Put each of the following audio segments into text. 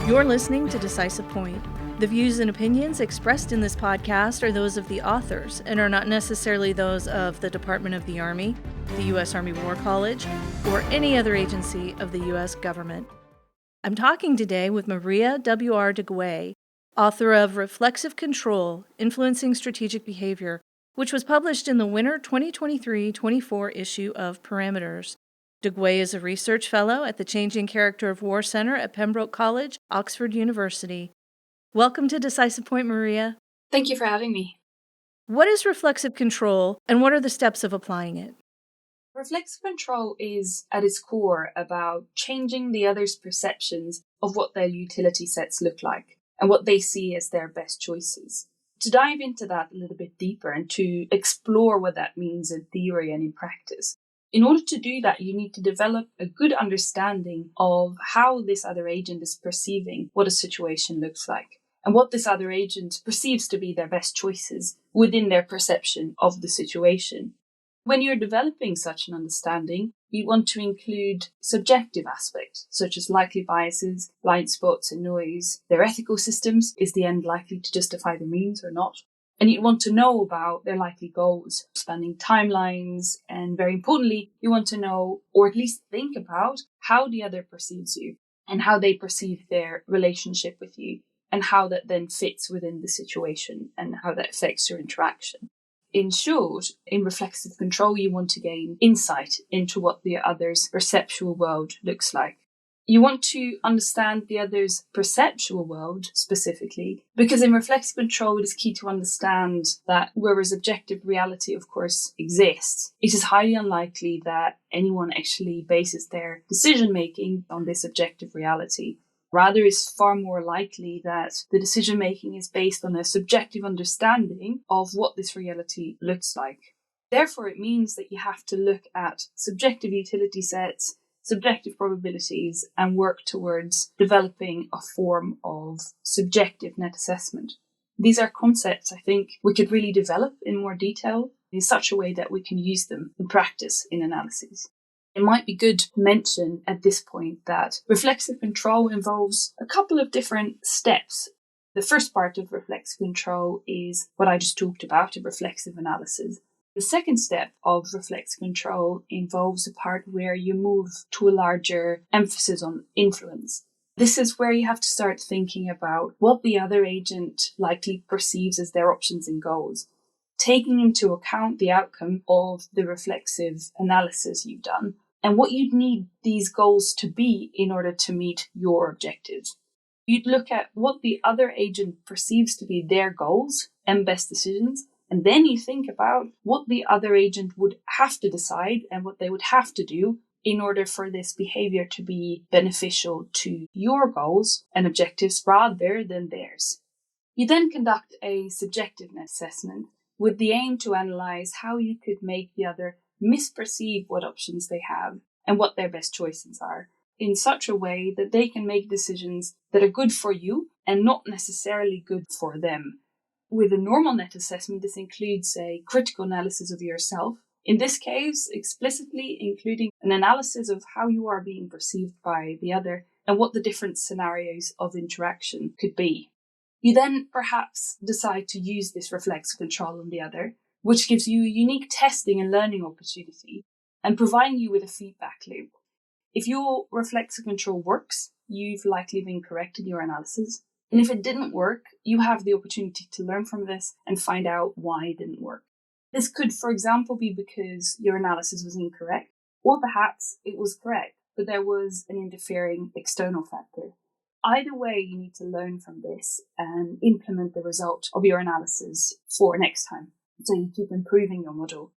You're listening to Decisive Point. The views and opinions expressed in this podcast are those of the authors and are not necessarily those of the Department of the Army, the U.S. Army War College, or any other agency of the U.S. government. I'm talking today with Maria W.R. de Goeij, author of Reflexive Control, Influencing Strategic Behavior, which was published in the winter 2023-24 issue of Parameters. De Goeij is a research fellow at the Changing Character of War Center at Pembroke College, Oxford University. Welcome to Decisive Point, Maria. Thank you for having me. What is reflexive control, and what are the steps of applying it? Reflexive control is, at its core, about changing the other's perceptions of what their utility sets look like and what they see as their best choices. To dive into that a little bit deeper and to explore what that means in theory and in practice, in order to do that, you need to develop a good understanding of how this other agent is perceiving what a situation looks like and what this other agent perceives to be their best choices within their perception of the situation. When you're developing such an understanding, you want to include subjective aspects, such as likely biases, blind spots, and noise, their ethical systems. Is the end likely to justify the means or not? And you'd want to know about their likely goals, spanning timelines, and very importantly, you want to know, or at least think about, how the other perceives you and how they perceive their relationship with you and how that then fits within the situation and how that affects your interaction. In short, in reflexive control, you want to gain insight into what the other's perceptual world looks like. You want to understand the other's perceptual world specifically, because in reflexive control, it is key to understand that whereas objective reality, of course, exists, it is highly unlikely that anyone actually bases their decision-making on this objective reality. Rather, it's far more likely that the decision-making is based on a subjective understanding of what this reality looks like. Therefore, it means that you have to look at subjective utility sets, subjective probabilities, and work towards developing a form of subjective net assessment. These are concepts I think we could really develop in more detail in such a way that we can use them in practice in analyses. It might be good to mention at this point that reflexive control involves a couple of different steps. The first part of reflexive control is what I just talked about, a reflexive analysis. The second step of reflexive control involves a part where you move to a larger emphasis on influence. This is where you have to start thinking about what the other agent likely perceives as their options and goals, taking into account the outcome of the reflexive analysis you've done and what you'd need these goals to be in order to meet your objectives. You'd look at what the other agent perceives to be their goals and best decisions, and then you think about what the other agent would have to decide and what they would have to do in order for this behavior to be beneficial to your goals and objectives rather than theirs. You then conduct a subjectiveness assessment with the aim to analyze how you could make the other misperceive what options they have and what their best choices are in such a way that they can make decisions that are good for you and not necessarily good for them. With a normal net assessment, this includes a critical analysis of yourself, in this case, explicitly including an analysis of how you are being perceived by the other and what the different scenarios of interaction could be. You then perhaps decide to use this reflexive control on the other, which gives you a unique testing and learning opportunity and providing you with a feedback loop. If your reflexive control works, you've likely been correct in your analysis. And if it didn't work, you have the opportunity to learn from this and find out why it didn't work. This could, for example, be because your analysis was incorrect, or perhaps it was correct, but there was an interfering external factor. Either way, you need to learn from this and implement the result of your analysis for next time, so you keep improving your model.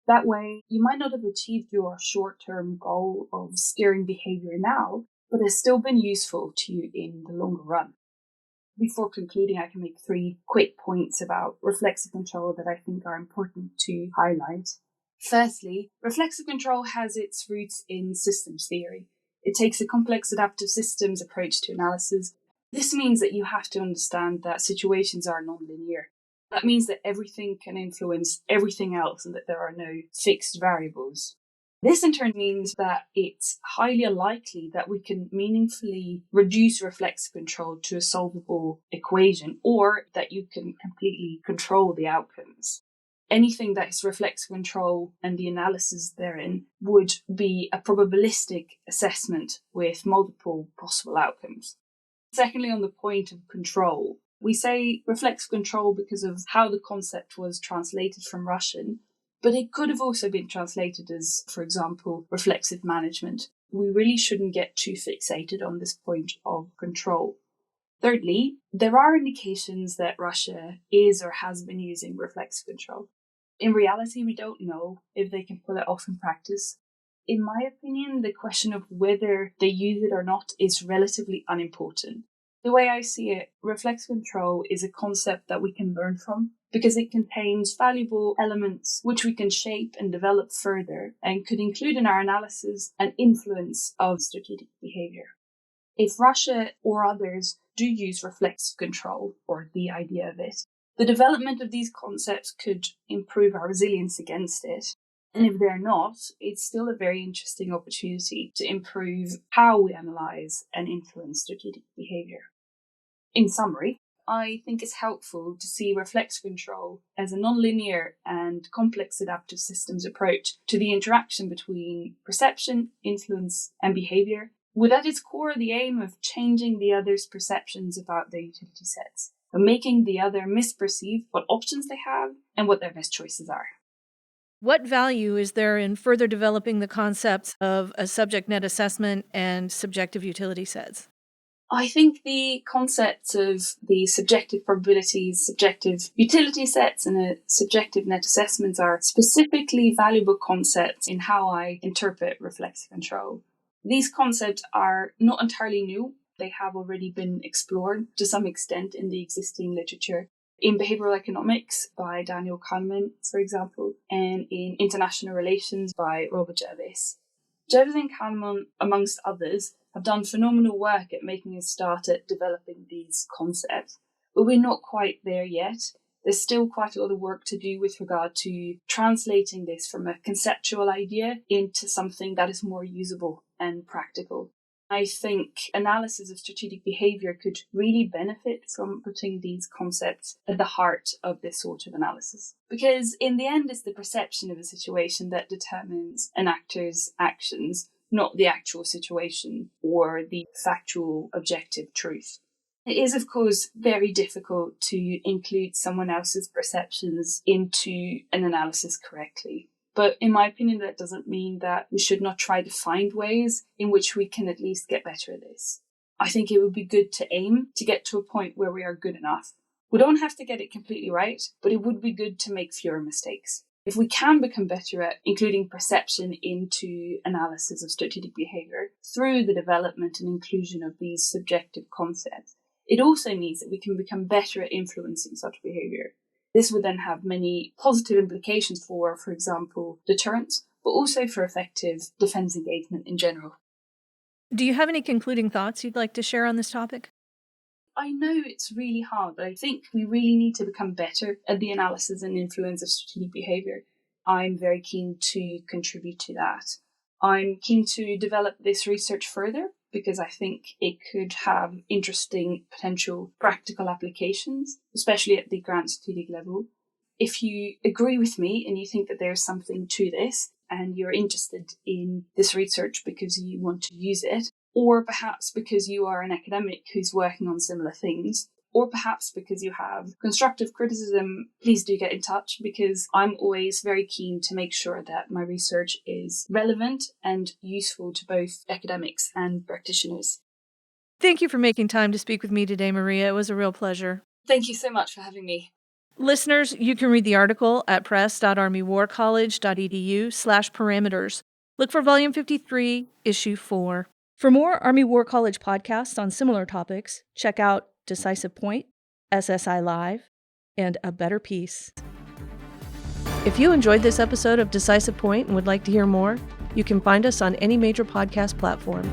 That way, you might not have achieved your short-term goal of steering behavior now, but has still been useful to you in the longer run. Before concluding, I can make 3 quick points about reflexive control that I think are important to highlight. Firstly, reflexive control has its roots in systems theory. It takes a complex adaptive systems approach to analysis. This means that you have to understand that situations are nonlinear. That means that everything can influence everything else and that there are no fixed variables. This in turn means that it's highly unlikely that we can meaningfully reduce reflexive control to a solvable equation, or that you can completely control the outcomes. Anything that is reflexive control and the analysis therein would be a probabilistic assessment with multiple possible outcomes. Secondly, on the point of control, we say reflexive control because of how the concept was translated from Russian, but it could have also been translated as, for example, reflexive management. We really shouldn't get too fixated on this point of control. Thirdly, there are indications that Russia is or has been using reflexive control. In reality, we don't know if they can pull it off in practice. In my opinion, the question of whether they use it or not is relatively unimportant. The way I see it, reflexive control is a concept that we can learn from because it contains valuable elements which we can shape and develop further and could include in our analysis an influence of strategic behavior. If Russia or others do use reflexive control, or the idea of it, the development of these concepts could improve our resilience against it. And if they're not, it's still a very interesting opportunity to improve how we analyze and influence strategic behavior. In summary, I think it's helpful to see reflexive control as a nonlinear and complex adaptive systems approach to the interaction between perception, influence, and behavior, with at its core the aim of changing the other's perceptions about their utility sets, of making the other misperceive what options they have and what their best choices are. What value is there in further developing the concepts of a subject net assessment and subjective utility sets? I think the concepts of the subjective probabilities, subjective utility sets, and subjective net assessments are specifically valuable concepts in how I interpret reflexive control. These concepts are not entirely new. They have already been explored to some extent in the existing literature. In behavioral economics by Daniel Kahneman, for example, and in international relations by Robert Jervis. Jervis and Kahneman, amongst others, have done phenomenal work at making a start at developing these concepts, but we're not quite there yet. There's still quite a lot of work to do with regard to translating this from a conceptual idea into something that is more usable and practical. I think analysis of strategic behavior could really benefit from putting these concepts at the heart of this sort of analysis. Because in the end, it's the perception of a situation that determines an actor's actions, not the actual situation or the factual objective truth. It is, of course, very difficult to include someone else's perceptions into an analysis correctly. But in my opinion, that doesn't mean that we should not try to find ways in which we can at least get better at this. I think it would be good to aim to get to a point where we are good enough. We don't have to get it completely right, but it would be good to make fewer mistakes. If we can become better at including perception into analysis of strategic behavior through the development and inclusion of these subjective concepts, it also means that we can become better at influencing such behavior. This would then have many positive implications for example, deterrence, but also for effective defense engagement in general. Do you have any concluding thoughts you'd like to share on this topic? I know it's really hard, but I think we really need to become better at the analysis and influence of strategic behavior. I'm very keen to contribute to that. I'm keen to develop this research further because I think it could have interesting potential practical applications, especially at the grand strategic level. If you agree with me and you think that there's something to this and you're interested in this research because you want to use it, or perhaps because you are an academic who's working on similar things, or perhaps because you have constructive criticism, please do get in touch because I'm always very keen to make sure that my research is relevant and useful to both academics and practitioners. Thank you for making time to speak with me today, Maria. It was a real pleasure. Thank you so much for having me. Listeners, you can read the article at press.armywarcollege.edu/parameters. Look for Volume 53, Issue 4. For more Army War College podcasts on similar topics, check out Decisive Point, SSI Live, and A Better Peace. If you enjoyed this episode of Decisive Point and would like to hear more, you can find us on any major podcast platform.